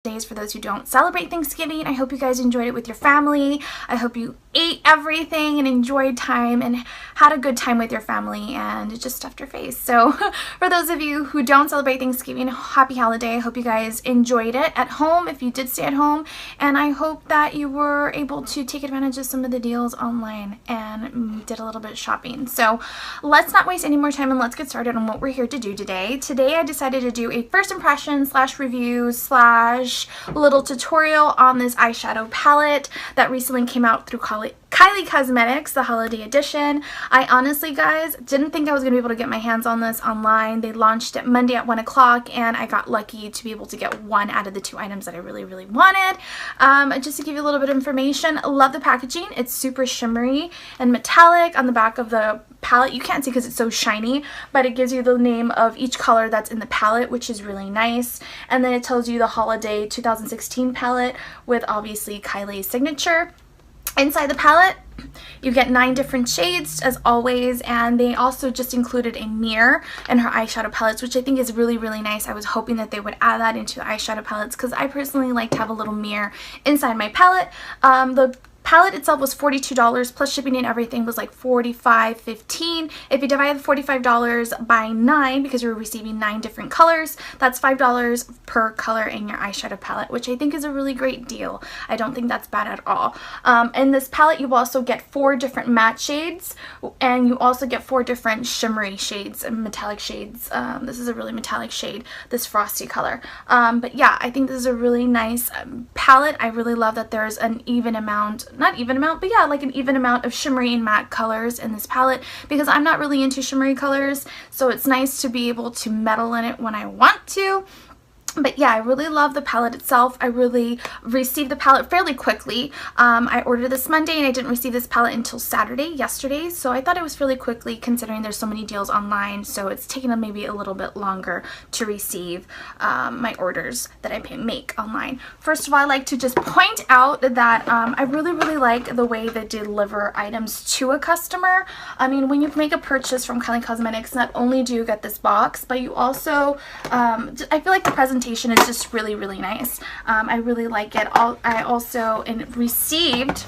days for those who don't celebrate Thanksgiving. I hope you guys enjoyed it with your family. I hope you ate everything and enjoyed time and had a good time with your family and just stuffed your face. So for those of you who don't celebrate Thanksgiving, happy holiday. I hope you guys enjoyed it at home if you did stay at home, and I hope that you were able to take advantage of some of the deals online and did a little bit of shopping. So let's not waste any more time and let's get started on what we're here to do today. Today I decided to do a first impression / review / little tutorial on this eyeshadow palette that recently came out through Kylie Cosmetics, the holiday edition. I honestly, guys, didn't think I was going to be able to get my hands on this online. They launched it Monday at 1 o'clock, and I got lucky to be able to get one out of the 2 items that I really wanted. Just to give you a little bit of information, love the packaging. It's super shimmery and metallic on the back of the palette. You can't see because it's so shiny, but it gives you the name of each color that's in the palette, which is really nice. And then it tells you the holiday 2016 palette with obviously Kylie's signature. Inside the palette, you get 9 different shades as always, and they also just included a mirror in her eyeshadow palettes, which I think is really nice. I was hoping that they would add that into the eyeshadow palettes because I personally like to have a little mirror inside my palette. The palette itself was $42 plus shipping and everything was like $45.15. If you divide the $45 by 9, because you're receiving 9 different colors, that's $5 per color in your eyeshadow palette, which I think is a really great deal. I don't think that's bad at all. In this palette you also get 4 different matte shades, and you also get 4 different shimmery shades and metallic shades. This is a really metallic shade, this frosty color. But yeah, I think this is a really nice palette. I really love that there's an even amount, not even amount, but yeah, like an even amount of shimmery and matte colors in this palette, because I'm not really into shimmery colors, so it's nice to be able to meddle in it when I want to. But yeah, I really love the palette itself. I really received the palette fairly quickly. I ordered this Monday and I didn't receive this palette until yesterday, so I thought it was fairly quickly considering there's so many deals online, so it's taken maybe a little bit longer to receive my orders that I make online. First of all, I like to just point out that I really like the way they deliver items to a customer. I mean, when you make a purchase from Kylie Cosmetics, not only do you get this box, but you also, I feel like the presentation is just really nice. I really like it. I also received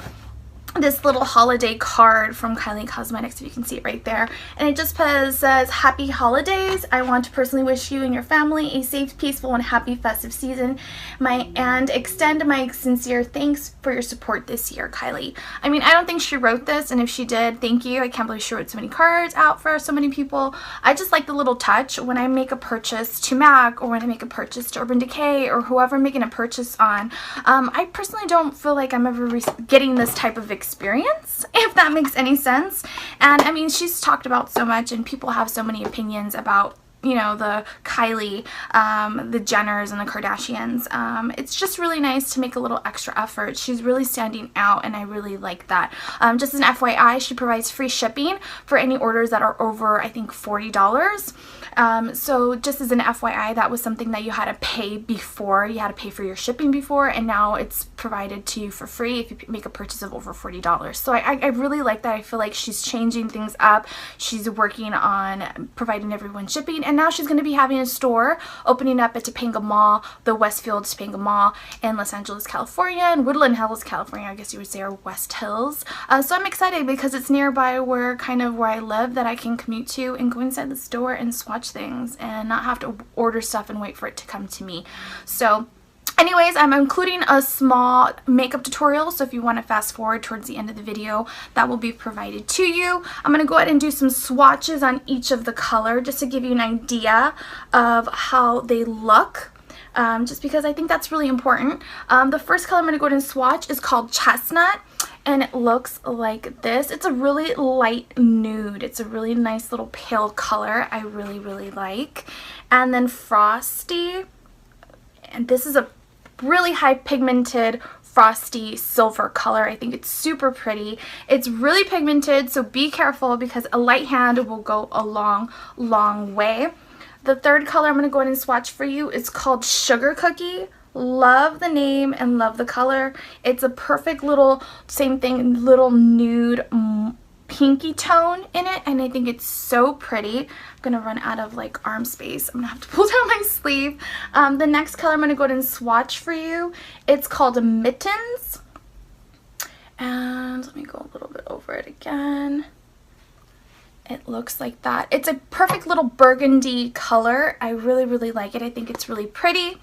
this little holiday card from Kylie Cosmetics, if you can see it right there, and it just says happy holidays. I want to personally wish you and your family a safe, peaceful, and happy festive season, and extend my sincere thanks for your support this year, Kylie. I mean, I don't think she wrote this, and if she did, thank you. I can't believe she wrote so many cards out for so many people. I just like the little touch when I make a purchase to MAC, or when I make a purchase to Urban Decay, or whoever I'm making a purchase on. I personally don't feel like I'm ever getting this type of experience, if that makes any sense. And I mean, she's talked about so much, and people have so many opinions about, you know, the Kylie, the Jenners and the Kardashians. It's just really nice to make a little extra effort. She's really standing out, and I really like that. Just as an FYI, she provides free shipping for any orders that are over, I think, $40. So just as an FYI, that was something that you had to pay before. You had to pay for your shipping before, and now it's provided to you for free if you make a purchase of over $40. So I really like that. I feel like she's changing things up. She's working on providing everyone shipping, and now she's going to be having a store opening up at Topanga Mall, the Westfield Topanga Mall in Los Angeles, California, and Woodland Hills, California, I guess you would say, or West Hills. So I'm excited because it's nearby where I live, that I can commute to and go inside the store and swatch things and not have to order stuff and wait for it to come to me. So anyways, I'm including a small makeup tutorial, so if you want to fast forward towards the end of the video, that will be provided to you. I'm going to go ahead and do some swatches on each of the color just to give you an idea of how they look. Just because I think that's really important. The first color I'm going to go ahead and swatch is called Chestnut, and it looks like this. It's a really light nude. It's a really nice little pale color I really like. And then Frosty, and this is a really high pigmented frosty silver color. I think it's super pretty. It's really pigmented, so be careful because a light hand will go a long way. The third color I'm going to go ahead and swatch for you is called Sugar Cookie. Love the name and love the color. It's a perfect little, same thing, little nude pinky tone in it, and I think it's so pretty. I'm gonna run out of like arm space. I'm gonna have to pull down my sleeve. The next color I'm gonna go ahead and swatch for you. It's called Mittens. And let me go a little bit over it again. It looks like that. It's a perfect little burgundy color. I really, really like it. I think it's really pretty,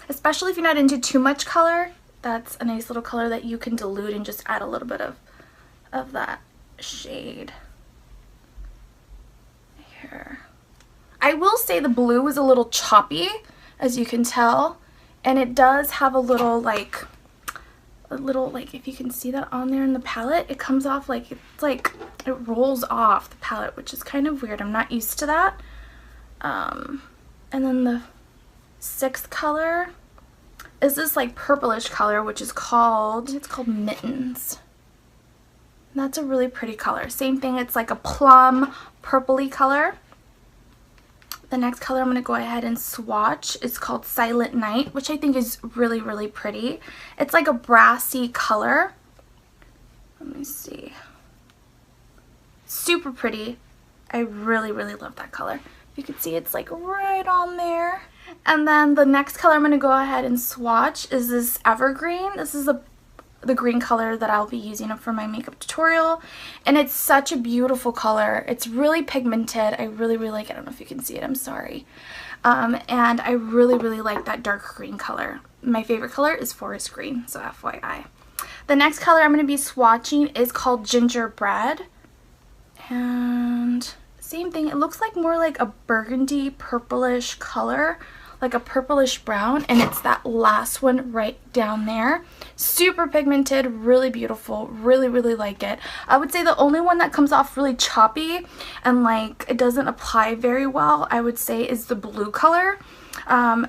especially if you're not into too much color. That's a nice little color that you can dilute and just add a little bit of that shade here. I will say the blue is a little choppy, as you can tell, and it does have a little like if you can see that on there in the palette, it comes off like it rolls off the palette, which is kind of weird. I'm not used to that. And then the sixth color is this like purplish color, which is called Mittens. And that's a really pretty color. Same thing, it's like a plum purpley color. The next color I'm going to go ahead and swatch is called Silent Night, which I think is really, really pretty. It's like a brassy color. Let me see. Super pretty. I really, really love that color. You can see it's like right on there. And then the next color I'm going to go ahead and swatch is this Evergreen. This is the green color that I'll be using for my makeup tutorial, and it's such a beautiful color. It's really pigmented. I really, really like it. I don't know if you can see it, I'm sorry. And I really, really like that dark green color. My favorite color is forest green, so FYI. The next color I'm going to be swatching is called Gingerbread, and same thing. It looks like more like a burgundy purplish color, like a purplish brown, and it's that last one right down there. Super pigmented, really beautiful, really, really like it. I would say the only one that comes off really choppy and like it doesn't apply very well, I would say, is the blue color.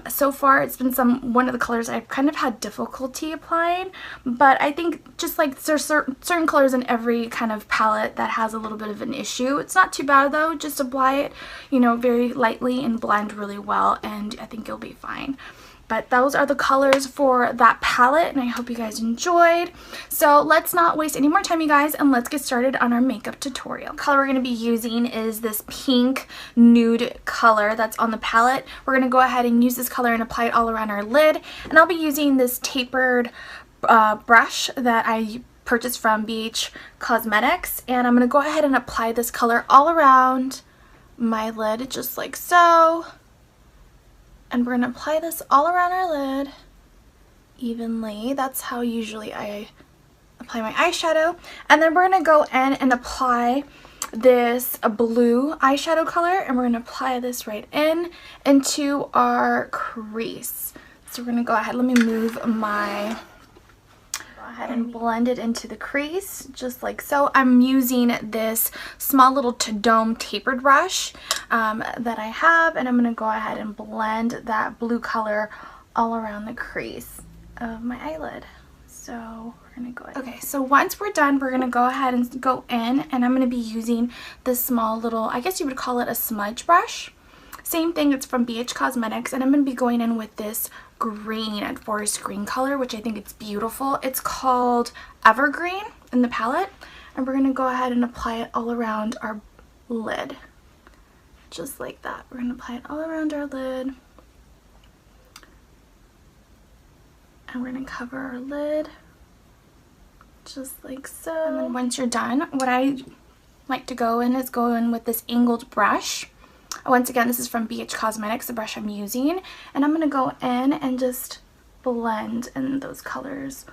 So far it's been one of the colors I've kind of had difficulty applying, but I think just like there's certain colors in every kind of palette that has a little bit of an issue. It's not too bad though. Just apply it, you know, very lightly and blend really well, and I think you'll be fine. But those are the colors for that palette, and I hope you guys enjoyed. So let's not waste any more time, you guys, and let's get started on our makeup tutorial. The color we're going to be using is this pink nude color that's on the palette. We're going to go ahead and use this color and apply it all around our lid. And I'll be using this tapered brush that I purchased from BH Cosmetics. And I'm going to go ahead and apply this color all around my lid, just like so. And we're going to apply this all around our lid evenly. That's how usually I apply my eyeshadow. And then we're going to go in and apply this blue eyeshadow color, and we're going to apply this right into our crease. So we're going to go ahead, let me move my, go ahead and blend it into the crease just like so. I'm using this small little dome tapered brush that I have, and I'm going to go ahead and blend that blue color all around the crease of my eyelid. So we're going to go ahead. Okay, so once we're done, we're going to go ahead and go in, and I'm going to be using this small little, I guess you would call it a smudge brush. Same thing, it's from BH Cosmetics, and I'm going to be going in with this green and forest green color, which I think it's beautiful. It's called Evergreen in the palette, and we're going to go ahead and apply it all around our lid. Just like that. We're going to apply it all around our lid. And we're going to cover our lid. Just like so. And then once you're done, what I like to go in is go in with this angled brush. Once again, this is from BH Cosmetics, the brush I'm using. And I'm going to go in and just blend in those colors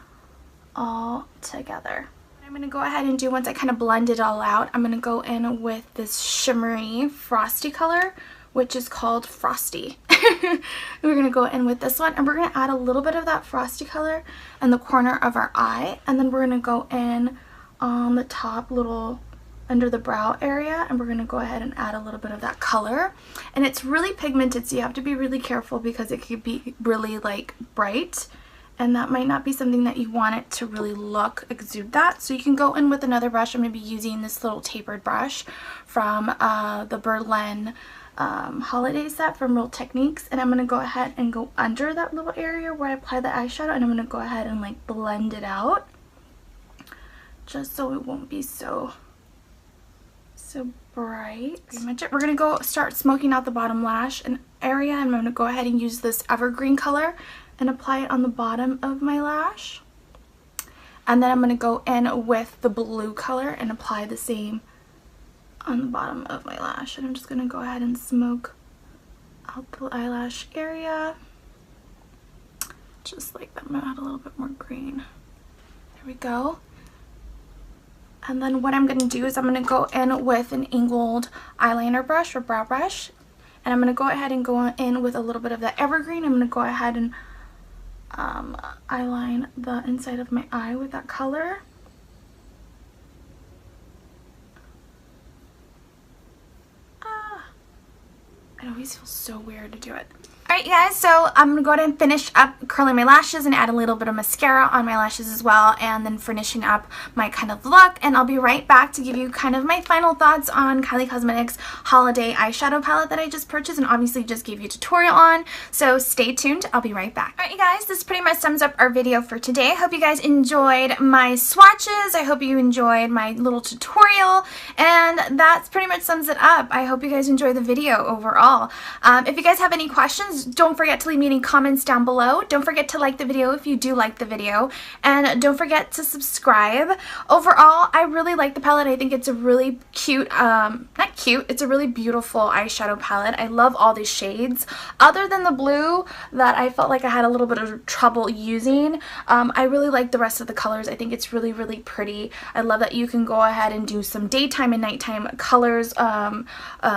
all together. I'm going to go ahead and do, once I kind of blend it all out, I'm going to go in with this shimmery frosty color, which is called Frosty. We're going to go in with this one, and we're going to add a little bit of that frosty color in the corner of our eye, and then we're going to go in on the top little under the brow area, and we're going to go ahead and add a little bit of that color. And it's really pigmented, so you have to be really careful because it could be really like bright, and that might not be something that you want it to really exude that. So you can go in with another brush. I'm going to be using this little tapered brush from the Berlin holiday set from Real Techniques, and I'm going to go ahead and go under that little area where I apply the eyeshadow, and I'm going to go ahead and like blend it out just so it won't be so so bright. Pretty much it. We're going to go start smoking out the bottom lash and area. I'm going to go ahead and use this Evergreen color and apply it on the bottom of my lash. And then I'm going to go in with the blue color and apply the same on the bottom of my lash. And I'm just going to go ahead and smoke out the eyelash area. Just like that. I'm going to add a little bit more green. There we go. And then what I'm going to do is I'm going to go in with an angled eyeliner brush or brow brush. And I'm going to go ahead and go in with a little bit of the Evergreen. I'm going to go ahead and eyeline the inside of my eye with that color. It always feels so weird to do it. Alright guys, so I'm going to go ahead and finish up curling my lashes and add a little bit of mascara on my lashes as well, and then finishing up my kind of look, and I'll be right back to give you kind of my final thoughts on Kylie Cosmetics holiday eyeshadow palette that I just purchased and obviously just gave you a tutorial on, so stay tuned, I'll be right back. Alright you guys, this pretty much sums up our video for today. I hope you guys enjoyed my swatches, I hope you enjoyed my little tutorial, and that's pretty much sums it up. I hope you guys enjoyed the video overall. If you guys have any questions, don't forget to leave me any comments down below. Don't forget to like the video if you do like the video, and don't forget to subscribe. Overall, I really like the palette. I think it's a really cute, not cute, it's a really beautiful eyeshadow palette. I love all these shades. Other than the blue that I felt like I had a little bit of trouble using, I really like the rest of the colors. I think it's really, really pretty. I love that you can go ahead and do some daytime and nighttime colors,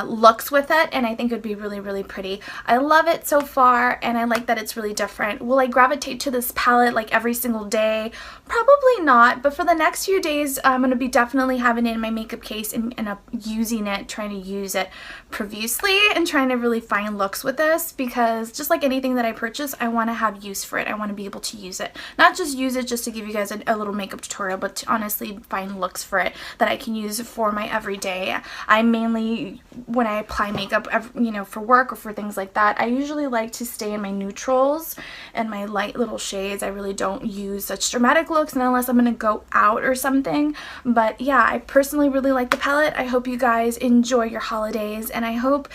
looks with it, and I think it would be really, really pretty. I love it so far, and I like that it's really different. Will I gravitate to this palette like every single day? Probably not, but for the next few days I'm going to be definitely having it in my makeup case and using it, trying to use it profusely and trying to really find looks with this, because just like anything that I purchase, I want to have use for it. I want to be able to use it. Not just use it just to give you guys a little makeup tutorial, but to honestly find looks for it that I can use for my everyday. I mainly, when I apply makeup, you know, for work or for things like that, I usually like to stay in my neutrals and my light little shades. I really don't use such dramatic looks unless I'm going to go out or something. But yeah, I personally really like the palette. I hope you guys enjoy your holidays, and I hope